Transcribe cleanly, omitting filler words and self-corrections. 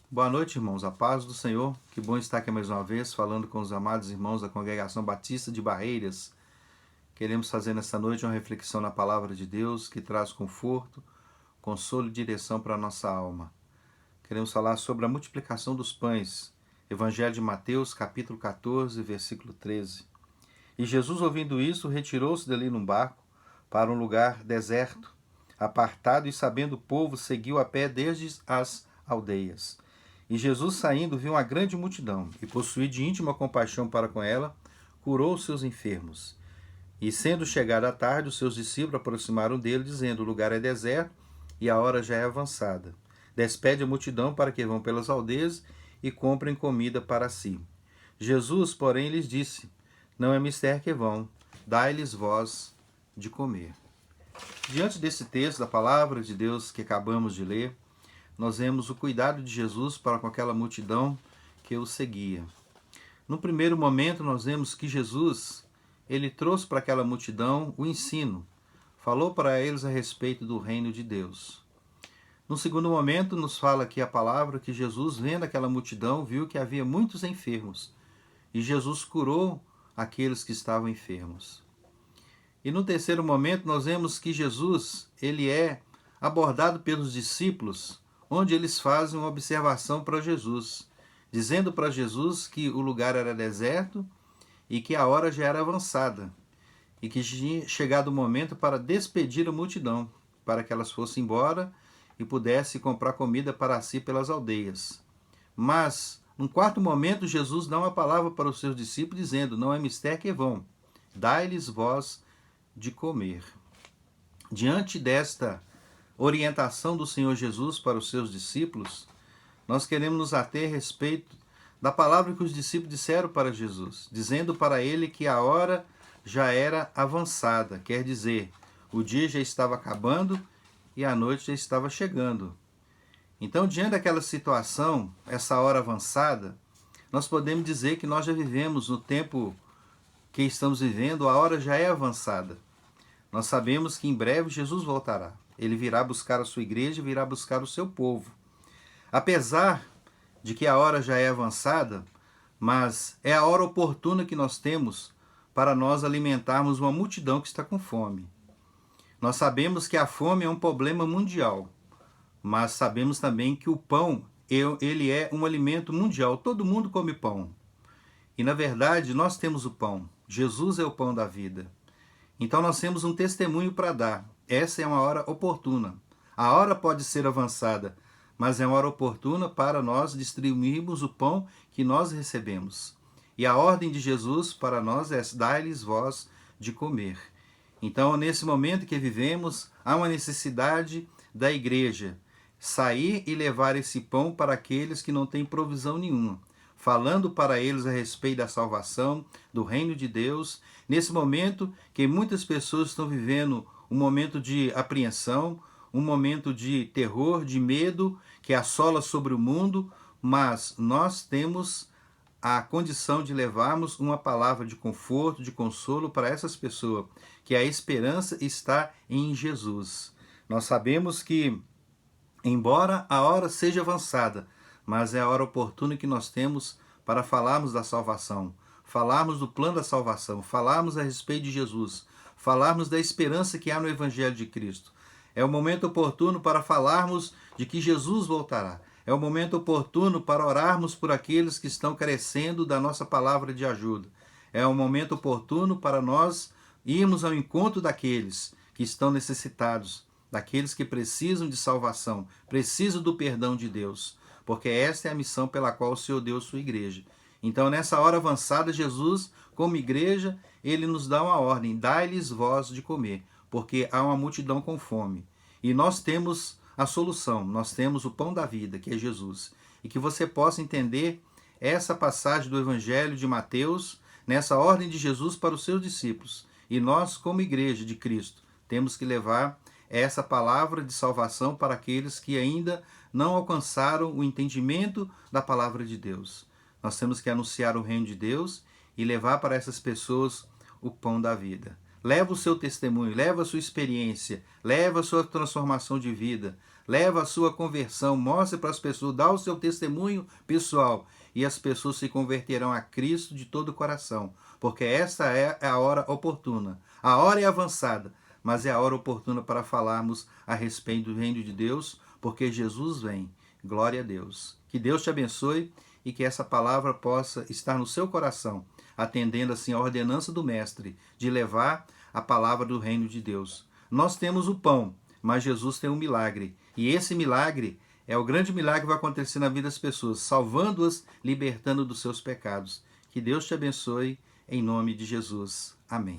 Boa noite, irmãos. A paz do Senhor. Que bom estar aqui mais uma vez, falando com os amados irmãos da Congregação Batista de Barreiras. Queremos fazer nesta noite uma reflexão na Palavra de Deus que traz conforto, consolo e direção para a nossa alma. Queremos falar sobre a multiplicação dos pães. Evangelho de Mateus, capítulo 14, versículo 13. E Jesus, ouvindo isso, retirou-se dali num barco para um lugar deserto, apartado, e sabendo o povo, seguiu a pé desde as aldeias. E Jesus, saindo, viu uma grande multidão, e possuído de íntima compaixão para com ela, curou os seus enfermos. E sendo chegada a tarde, os seus discípulos aproximaram dele, dizendo: o lugar é deserto, e a hora já é avançada. Despede a multidão para que vão pelas aldeias e comprem comida para si. Jesus, porém, lhes disse: não é mister que vão, dai-lhes vós de comer. Diante desse texto da palavra de Deus que acabamos de ler, nós vemos o cuidado de Jesus para com aquela multidão que o seguia. No primeiro momento, nós vemos que Jesus, ele trouxe para aquela multidão o ensino, falou para eles a respeito do reino de Deus. No segundo momento, nos fala aqui a palavra que Jesus, vendo aquela multidão, viu que havia muitos enfermos, e Jesus curou aqueles que estavam enfermos. E no terceiro momento, nós vemos que Jesus, ele é abordado pelos discípulos, onde eles fazem uma observação para Jesus, dizendo para Jesus que o lugar era deserto e que a hora já era avançada, e que tinha chegado o momento para despedir a multidão, para que elas fossem embora e pudessem comprar comida para si pelas aldeias. Mas, num quarto momento, Jesus dá uma palavra para os seus discípulos, dizendo: não é mister que vão, dai-lhes vós de comer. Diante desta orientação do Senhor Jesus para os seus discípulos, nós queremos nos ater a respeito da palavra que os discípulos disseram para Jesus, dizendo para ele que a hora já era avançada, quer dizer, o dia já estava acabando e a noite já estava chegando. Então, diante daquela situação, essa hora avançada, nós podemos dizer que nós já vivemos no tempo que estamos vivendo, a hora já é avançada. Nós sabemos que em breve Jesus voltará. Ele virá buscar a sua igreja e virá buscar o seu povo. Apesar de que a hora já é avançada, mas é a hora oportuna que nós temos para nós alimentarmos uma multidão que está com fome. Nós sabemos que a fome é um problema mundial, mas sabemos também que o pão, ele é um alimento mundial. Todo mundo come pão. E na verdade, nós temos o pão. Jesus é o pão da vida. Então nós temos um testemunho para dar. Essa é uma hora oportuna. A hora pode ser avançada, mas é uma hora oportuna para nós distribuirmos o pão que nós recebemos. E a ordem de Jesus para nós é: dai-lhes vós de comer. Então, nesse momento que vivemos, há uma necessidade da igreja sair e levar esse pão para aqueles que não têm provisão nenhuma, falando para eles a respeito da salvação, do reino de Deus, nesse momento que muitas pessoas estão vivendo um momento de apreensão, um momento de terror, de medo, que assola sobre o mundo, mas nós temos a condição de levarmos uma palavra de conforto, de consolo para essas pessoas, que a esperança está em Jesus. Nós sabemos que, embora a hora seja avançada, mas é a hora oportuna que nós temos para falarmos da salvação, falarmos do plano da salvação, falarmos a respeito de Jesus, falarmos da esperança que há no Evangelho de Cristo. É o momento oportuno para falarmos de que Jesus voltará. É o momento oportuno para orarmos por aqueles que estão carecendo da nossa palavra de ajuda. É o momento oportuno para nós irmos ao encontro daqueles que estão necessitados, daqueles que precisam de salvação, precisam do perdão de Deus, porque esta é a missão pela qual o Senhor deu sua igreja. Então, nessa hora avançada, Jesus, como igreja, ele nos dá uma ordem: dai-lhes vós de comer, porque há uma multidão com fome. E nós temos a solução, nós temos o pão da vida, que é Jesus. E que você possa entender essa passagem do Evangelho de Mateus, nessa ordem de Jesus para os seus discípulos. E nós, como igreja de Cristo, temos que levar essa palavra de salvação para aqueles que ainda não alcançaram o entendimento da palavra de Deus. Nós temos que anunciar o reino de Deus e levar para essas pessoas o pão da vida. Leva o seu testemunho, leva a sua experiência, leva a sua transformação de vida, leva a sua conversão, mostre para as pessoas, dá o seu testemunho pessoal, e as pessoas se converterão a Cristo de todo o coração, porque esta é a hora oportuna. A hora é avançada, mas é a hora oportuna para falarmos a respeito do reino de Deus, porque Jesus vem. Glória a Deus. Que Deus te abençoe e que essa palavra possa estar no seu coração, atendendo assim a ordenança do Mestre de levar a palavra do reino de Deus. Nós temos o pão, mas Jesus tem um milagre. E esse milagre é o grande milagre que vai acontecer na vida das pessoas, salvando-as, libertando dos seus pecados. Que Deus te abençoe, em nome de Jesus. Amém.